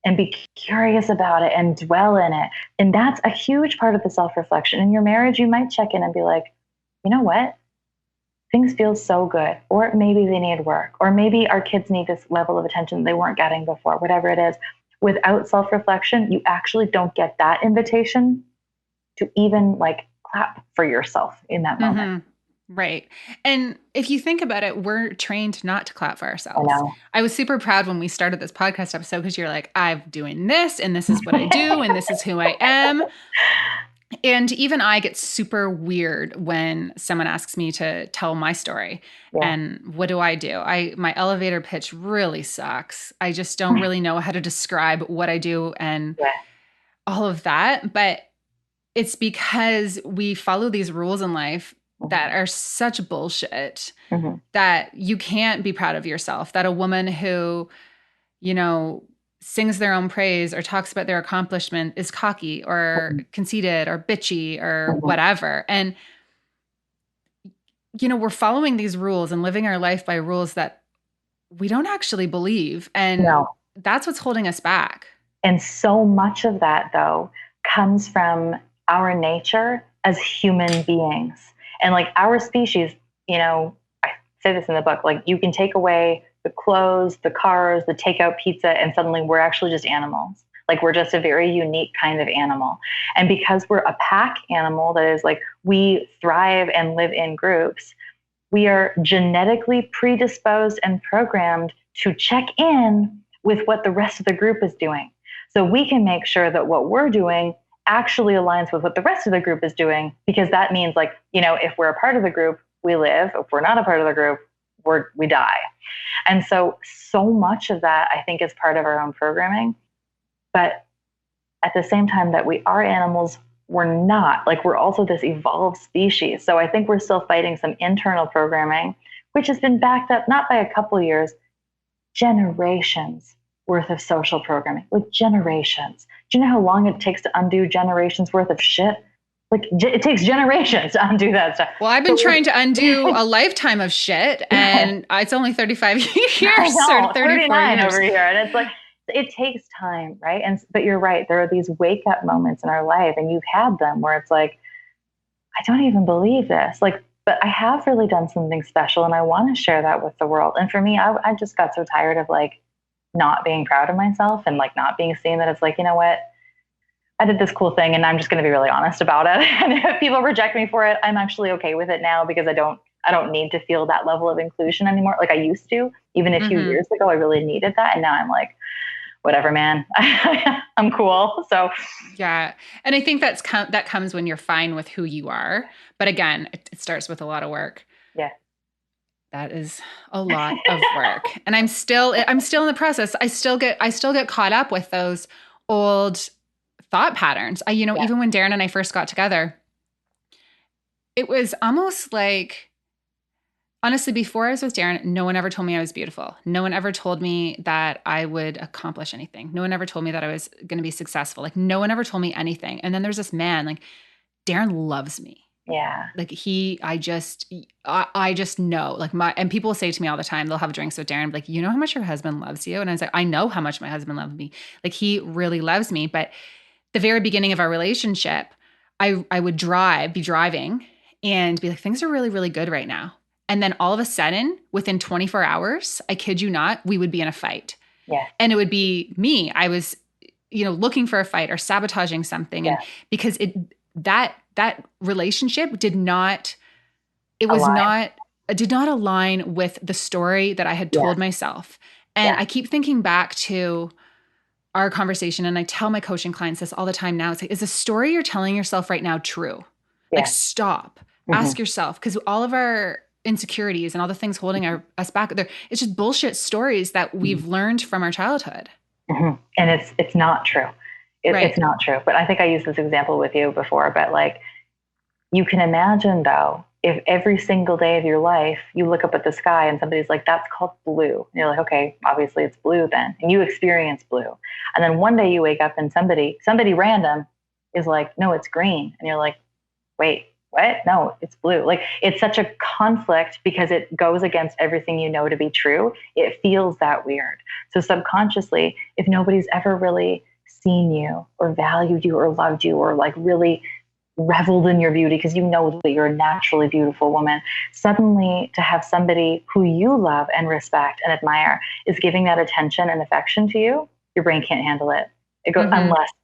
and be curious about it and dwell in it. And that's a huge part of the self-reflection. In your marriage, you might check in and be like, you know what? Things feel so good. Or maybe they need work. Or maybe our kids need this level of attention they weren't getting before, whatever it is. Without self-reflection, you actually don't get that invitation to even like clap for yourself in that moment. Right. And if you think about it, we're trained not to clap for ourselves. I know. I was super proud when we started this podcast episode because you're like, I'm doing this and this is what I do and this is who I am. And even I get super weird when someone asks me to tell my story. Yeah. And what do? My elevator pitch really sucks. I just don't really know how to describe what I do and all of that. But it's because we follow these rules in life that are such bullshit that you can't be proud of yourself. That a woman who, sings their own praise or talks about their accomplishment is cocky or conceited or bitchy or whatever. And, we're following these rules and living our life by rules that we don't actually believe. And that's what's holding us back. And so much of that, though, comes from our nature as human beings. And like our species, I say this in the book, like you can take away the clothes, the cars, the takeout pizza, and suddenly we're actually just animals. Like we're just a very unique kind of animal. And because we're a pack animal, that is like we thrive and live in groups, we are genetically predisposed and programmed to check in with what the rest of the group is doing. So we can make sure that what we're doing actually aligns with what the rest of the group is doing, because that means like, if we're a part of the group, we live. If we're not a part of the group, we die. And so much of that, I think, is part of our own programming. But at the same time that we are animals, we're not. Like we're also this evolved species. So I think we're still fighting some internal programming, which has been backed up not by a couple of years, generations worth of social programming, like generations. Do you know how long it takes to undo generations worth of shit? Like it takes generations to undo that stuff. Well, I've been trying to undo a lifetime of shit, and it's only 35 years or 39 years. Over here. And it's like, it takes time, right? But you're right. There are these wake up moments in our life, and you've had them where it's like, I don't even believe this. Like, but I have really done something special, and I want to share that with the world. And for me, I just got so tired of like not being proud of myself and like not being seen, that it's like, you know what? I did this cool thing and I'm just going to be really honest about it. And if people reject me for it, I'm actually okay with it now, because I don't need to feel that level of inclusion anymore. Like I used to, even a few years ago, I really needed that. And now I'm like, whatever, man, I'm cool. So yeah. And I think that comes when you're fine with who you are. But again, it starts with a lot of work. Yeah. That is a lot of work. And I'm still in the process. I still get caught up with those old thought patterns. Even when Darren and I first got together, it was almost like, honestly, before I was with Darren, no one ever told me I was beautiful. No one ever told me that I would accomplish anything. No one ever told me that I was going to be successful. Like no one ever told me anything. And then there's this man, like Darren loves me. Yeah. Like I just know, like and people say to me all the time, they'll have drinks with Darren, like, you know how much your husband loves you? And I was like, I know how much my husband loves me. Like he really loves me. But the very beginning of our relationship, I would be driving and be like, things are really, really good right now. And then all of a sudden, within 24 hours, I kid you not, we would be in a fight. Yeah. And it would be me. I was, looking for a fight or sabotaging something. And because that relationship did not align with the story that I had told myself. And I keep thinking back to our conversation, and I tell my coaching clients this all the time now. It's like, is the story you're telling yourself right now true? Yeah. Like stop, ask yourself, because all of our insecurities and all the things holding us back, it's just bullshit stories that we've learned from our childhood. And it's not true. It's not true. But I think I used this example with you before, but like, you can imagine though, if every single day of your life you look up at the sky and somebody's like, that's called blue. And you're like, okay, obviously it's blue then. And you experience blue. And then one day you wake up and somebody random is like, no, it's green. And you're like, wait, what? No, it's blue. Like, it's such a conflict because it goes against everything you know to be true. It feels that weird. So subconsciously, if nobody's ever really seen you or valued you or loved you or like really reveled in your beauty because you know that you're a naturally beautiful woman, suddenly to have somebody who you love and respect and admire is giving that attention and affection to you, your brain can't handle it. It goes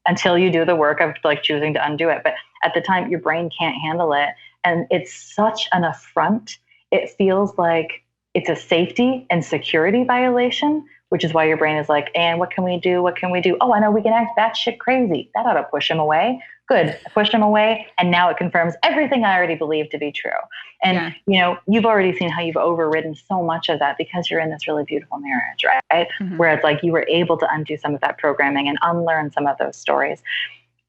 until you do the work of like choosing to undo it. But at the time, your brain can't handle it. And it's such an affront. It feels like it's a safety and security violation, which is why your brain is like, and what can we do? What can we do? Oh, I know we can act batshit crazy. That ought to push him away. Good. I pushed him away. And now it confirms everything I already believed to be true. And, you know, you've already seen how you've overridden so much of that because you're in this really beautiful marriage, right? Where it's like you were able to undo some of that programming and unlearn some of those stories.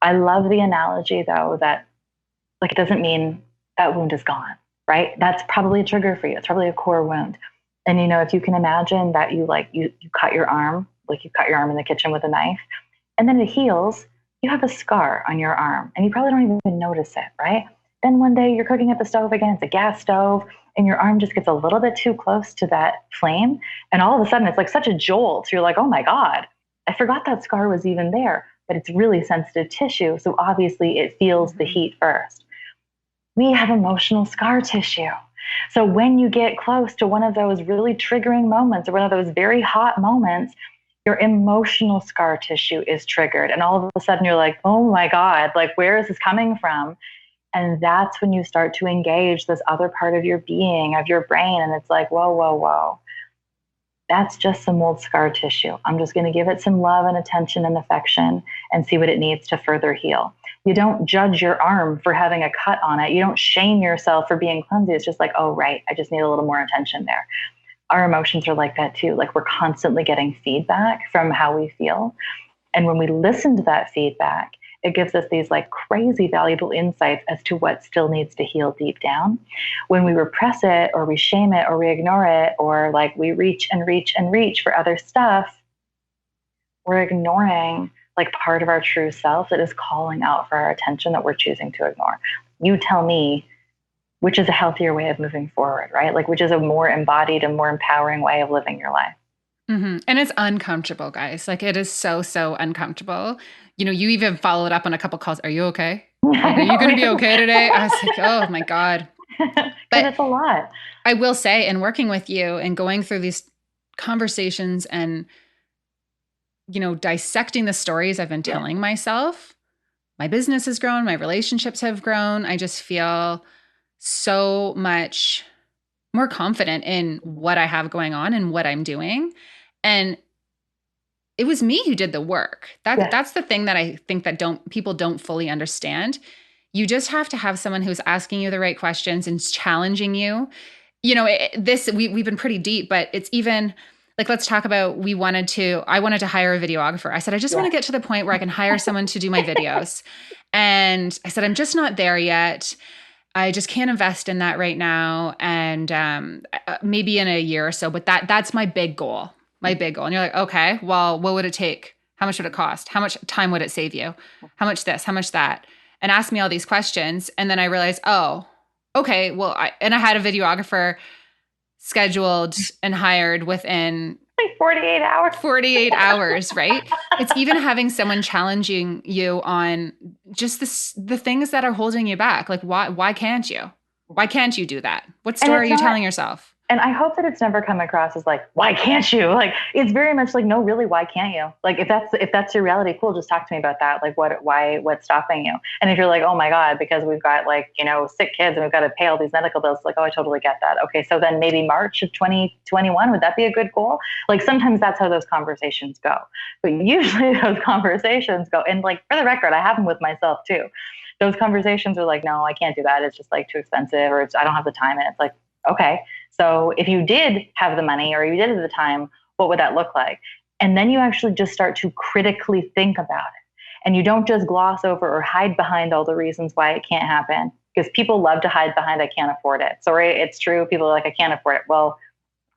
I love the analogy, though, that like it doesn't mean that wound is gone, right? That's probably a trigger for you. It's probably a core wound. And, you know, if you can imagine that you cut your arm, like you cut your arm in the kitchen with a knife, and then it heals, you have a scar on your arm and you probably don't even notice it, right? Then one day you're cooking at the stove again, it's a gas stove, and your arm just gets a little bit too close to that flame. And all of a sudden it's like such a jolt. You're like, oh my God, I forgot that scar was even there, but it's really sensitive tissue. So obviously it feels the heat first. We have emotional scar tissue. So when you get close to one of those really triggering moments or one of those very hot moments, your emotional scar tissue is triggered. And all of a sudden you're like, oh my God, like where is this coming from? And that's when you start to engage this other part of your being, of your brain. And it's like, whoa, whoa, whoa. That's just some old scar tissue. I'm just going to give it some love and attention and affection and see what it needs to further heal. You don't judge your arm for having a cut on it. You don't shame yourself for being clumsy. It's just like, oh, right, I just need a little more attention there. Our emotions are like that too. Like we're constantly getting feedback from how we feel. And when we listen to that feedback, it gives us these like crazy valuable insights as to what still needs to heal deep down. When we repress it or we shame it or we ignore it or like we reach and reach and reach for other stuff, we're ignoring like part of our true self that is calling out for our attention that we're choosing to ignore. You tell me which is a healthier way of moving forward, right? Like which is a more embodied and more empowering way of living your life. And it's uncomfortable, guys. Like it is so, so uncomfortable. You know, you even followed up on a couple calls. Are you okay? Like, are you going to be okay today? I was like, oh my God. But it's a lot. I will say, in working with you and going through these conversations and, you know, dissecting the stories I've been telling myself, my business has grown, my relationships have grown. I just feel so much more confident in what I have going on and what I'm doing. And it was me who did the work. That's the thing that I think that people don't fully understand. You just have to have someone who's asking you the right questions and challenging you. You know, we've been pretty deep, but it's even like, let's talk about, I wanted to hire a videographer. I said, I just want to get to the point where I can hire someone to do my videos. And I said, I'm just not there yet. I just can't invest in that right now. And maybe in a year or so, but that's my big goal. And you're like, okay, well, what would it take? How much would it cost? How much time would it save you? How much this? How much that? And ask me all these questions. And then I realized, oh, okay, well, I had a videographer scheduled and hired within like 48 hours. 48 hours, right? It's even having someone challenging you on just the things that are holding you back. Like, why can't you? Why can't you do that? What story are you telling yourself? And I hope that it's never come across as like, why can't you? Like, it's very much like, no, really, why can't you? Like, if that's your reality, cool, just talk to me about that. Like, what's stopping you? And if you're like, oh my God, because we've got like, you know, sick kids and we've got to pay all these medical bills, like, oh, I totally get that. Okay, so then maybe March of 2021, would that be a good goal? Like, sometimes that's how those conversations go. But usually those conversations go, and like, for the record, I have them with myself too. Those conversations are like, no, I can't do that. It's just like too expensive, or I don't have the time. And it's like, okay. So if you did have the money or you did have the time, what would that look like? And then you actually just start to critically think about it. And you don't just gloss over or hide behind all the reasons why it can't happen. because people love to hide behind, I can't afford it. Sorry, it's true. People are like, I can't afford it. Well,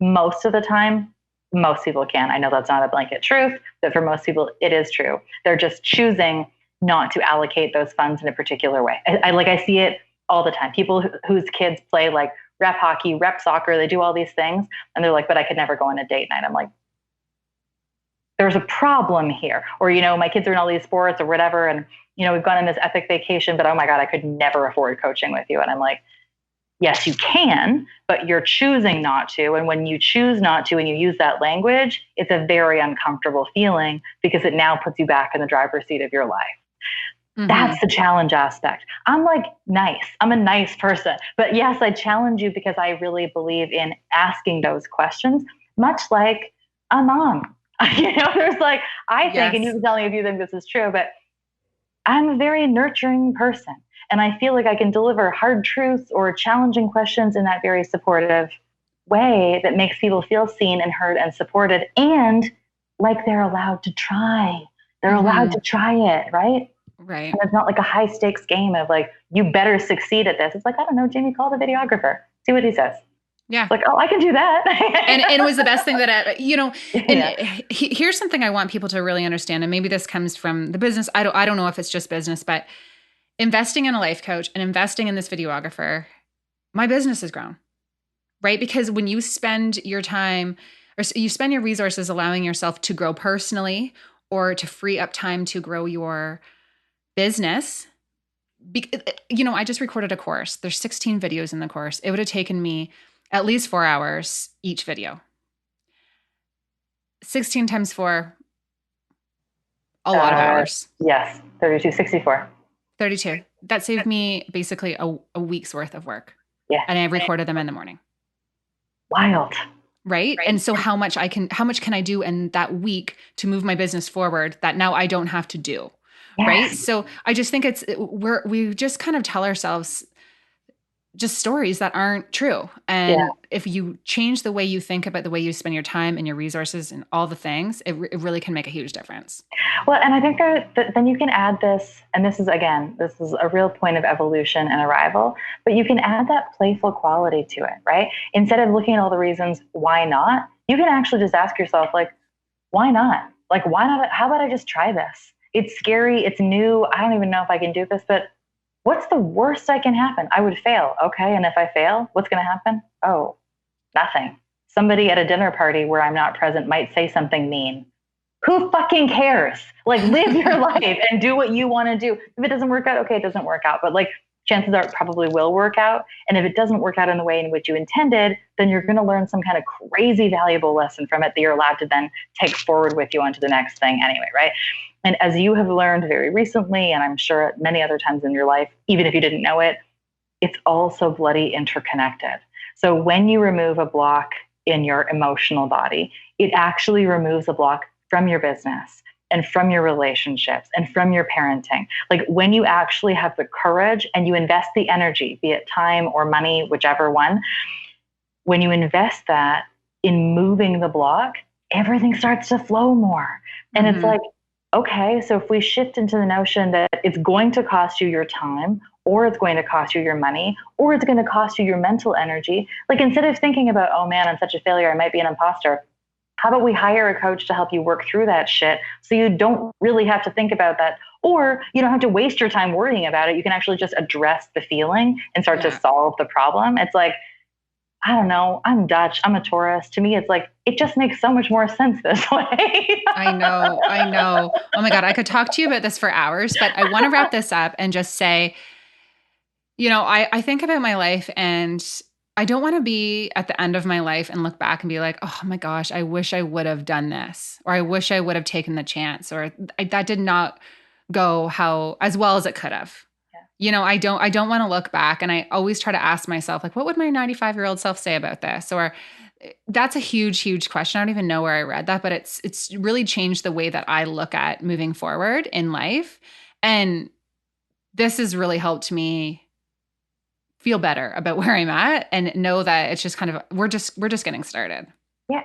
most of the time, most people can. I know that's not a blanket truth, but for most people, it is true. They're just choosing not to allocate those funds in a particular way. I see it all the time. People whose kids play like rep hockey, rep soccer, they do all these things, and they're like, but I could never go on a date night. I'm like, there's a problem here. Or, my kids are in all these sports or whatever, and, we've gone on this epic vacation, but oh my God, I could never afford coaching with you. And I'm like, yes, you can, but you're choosing not to. And when you choose not to and you use that language, it's a very uncomfortable feeling because it now puts you back in the driver's seat of your life. Mm-hmm. That's the challenge aspect. I'm like nice. I'm a nice person. But yes, I challenge you because I really believe in asking those questions, much like a mom. There's like, I think, and you can tell me if you think this is true, but I'm a very nurturing person. And I feel like I can deliver hard truths or challenging questions in that very supportive way that makes people feel seen and heard and supported, and like they're allowed to try. They're allowed to try it, right? Right. And it's not like a high stakes game of like, you better succeed at this. It's like, I don't know, Jamie, call the videographer. See what he says. Yeah. It's like, oh, I can do that. and it was the best thing that, here's something I want people to really understand. And maybe this comes from the business. I don't know if it's just business, but investing in a life coach and investing in this videographer, my business has grown, right? Because when you spend your time or you spend your resources allowing yourself to grow personally or to free up time to grow your business, I just recorded a course. There's 16 videos in the course. It would have taken me at least 4 hours each video. 16 times 4, a lot of hours. Yes, 32, 64. 32. That saved me basically a week's worth of work. Yeah. And I recorded them in the morning. Wild. Right? And so how much can I do in that week to move my business forward that now I don't have to do? Yes. Right? So I just think we just kind of tell ourselves just stories that aren't true. And if you change the way you think about the way you spend your time and your resources and all the things, it really can make a huge difference. Well, and I think then you can add this, and this is a real point of evolution and arrival, but you can add that playful quality to it, right? Instead of looking at all the reasons why not, you can actually just ask yourself, like, why not? Like, why not? How about I just try this? It's scary. It's new. I don't even know if I can do this, but what's the worst that can happen? I would fail. Okay. And if I fail, what's going to happen? Oh, nothing. Somebody at a dinner party where I'm not present might say something mean. Who fucking cares? Like, live your life and do what you want to do. If it doesn't work out, okay, it doesn't work out. But like, chances are it probably will work out. And if it doesn't work out in the way in which you intended, then you're going to learn some kind of crazy valuable lesson from it that you're allowed to then take forward with you onto the next thing anyway, right? And as you have learned very recently, and I'm sure at many other times in your life, even if you didn't know it, it's all so bloody interconnected. So when you remove a block in your emotional body, it actually removes a block from your business and from your relationships and from your parenting. Like when you actually have the courage and you invest the energy, be it time or money, whichever one, when you invest that in moving the block, everything starts to flow more. And it's like, okay, so if we shift into the notion that it's going to cost you your time, or it's going to cost you your money, or it's going to cost you your mental energy, like instead of thinking about, oh man, I'm such a failure, I might be an imposter, how about we hire a coach to help you work through that shit so you don't really have to think about that, or you don't have to waste your time worrying about it. You can actually just address the feeling and start to solve the problem. It's like, I don't know, I'm Dutch, I'm a Taurus. To me, it's like, it just makes so much more sense this way. I know. Oh my God, I could talk to you about this for hours, but I want to wrap this up and just say, I think about my life and I don't want to be at the end of my life and look back and be like, oh my gosh, I wish I would have done this, or I wish I would have taken the chance, or that did not go as well as it could have. I don't want to look back. And I always try to ask myself, like, what would my 95-year-old self say about this? Or that's a huge, huge question. I don't even know where I read that, but it's really changed the way that I look at moving forward in life. And this has really helped me feel better about where I'm at and know that it's just kind of, we're just getting started. Yeah,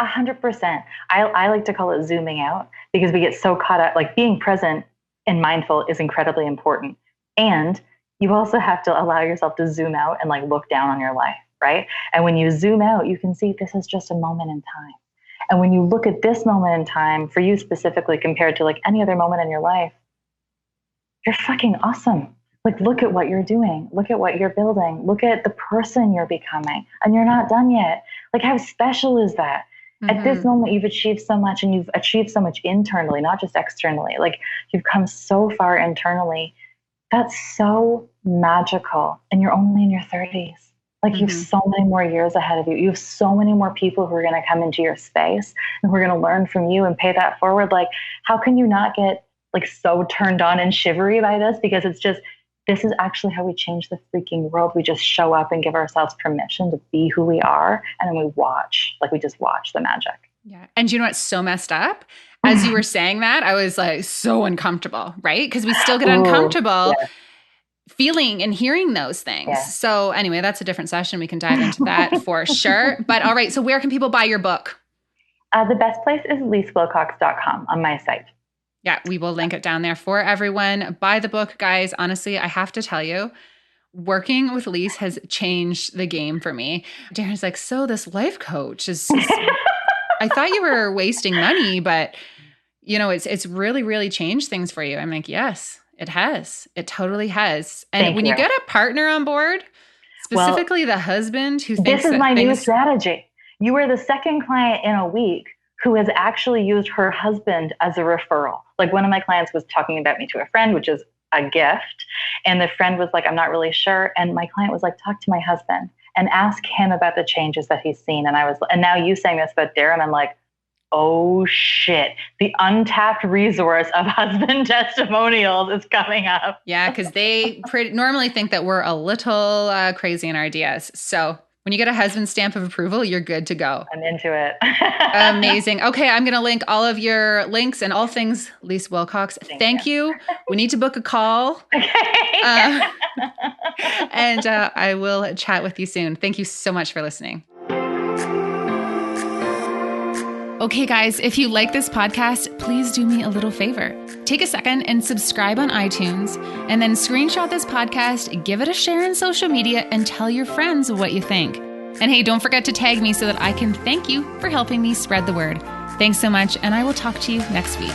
100%. I like to call it zooming out because we get so caught up, like being present and mindful is incredibly important. And you also have to allow yourself to zoom out and like look down on your life, right? And when you zoom out, you can see this is just a moment in time. And when you look at this moment in time, for you specifically compared to like any other moment in your life, you're fucking awesome. Like, look at what you're doing. Look at what you're building. Look at the person you're becoming. And you're not done yet. Like, how special is that? Mm-hmm. At this moment, you've achieved so much, and you've achieved so much internally, not just externally. Like, you've come so far internally. That's so magical. And you're only in your 30s. Like, you have so many more years ahead of you. You have so many more people who are going to come into your space and who are going to learn from you and pay that forward. Like, how can you not get like so turned on and shivery by this? Because it's just, this is actually how we change the freaking world. We just show up and give ourselves permission to be who we are. And then we watch, like we just watch the magic. Yeah. And you know what's so messed up? As you were saying that, I was like so uncomfortable, right? Because we still get uncomfortable feeling and hearing those things. Yeah. So anyway, that's a different session. We can dive into that for sure. But all right. So where can people buy your book? The best place is leissewilcox.com on my site. Yeah, we will link it down there for everyone. Buy the book, guys. Honestly, I have to tell you, working with Leisse has changed the game for me. Darren's like, so this life coach is I thought you were wasting money, but you know, it's really, really changed things for you. I'm like, yes, it has. It totally has. And when you get a partner on board, specifically the husband who thinks this is my new strategy. You are the second client in a week who has actually used her husband as a referral. Like, one of my clients was talking about me to a friend, which is a gift. And the friend was like, I'm not really sure. And my client was like, talk to my husband and ask him about the changes that he's seen. And now you saying this about Darren, I'm like, oh shit, the untapped resource of husband testimonials is coming up. Yeah, because they normally think that we're a little crazy in our ideas. So when you get a husband stamp of approval, you're good to go. I'm into it. Amazing. Okay, I'm going to link all of your links and all things Leisse Wilcox. Thank you. We need to book a call. Okay. And I will chat with you soon. Thank you so much for listening. Okay, guys, if you like this podcast, please do me a little favor. Take a second and subscribe on iTunes, and then screenshot this podcast, give it a share in social media, and tell your friends what you think. And hey, don't forget to tag me so that I can thank you for helping me spread the word. Thanks so much, and I will talk to you next week.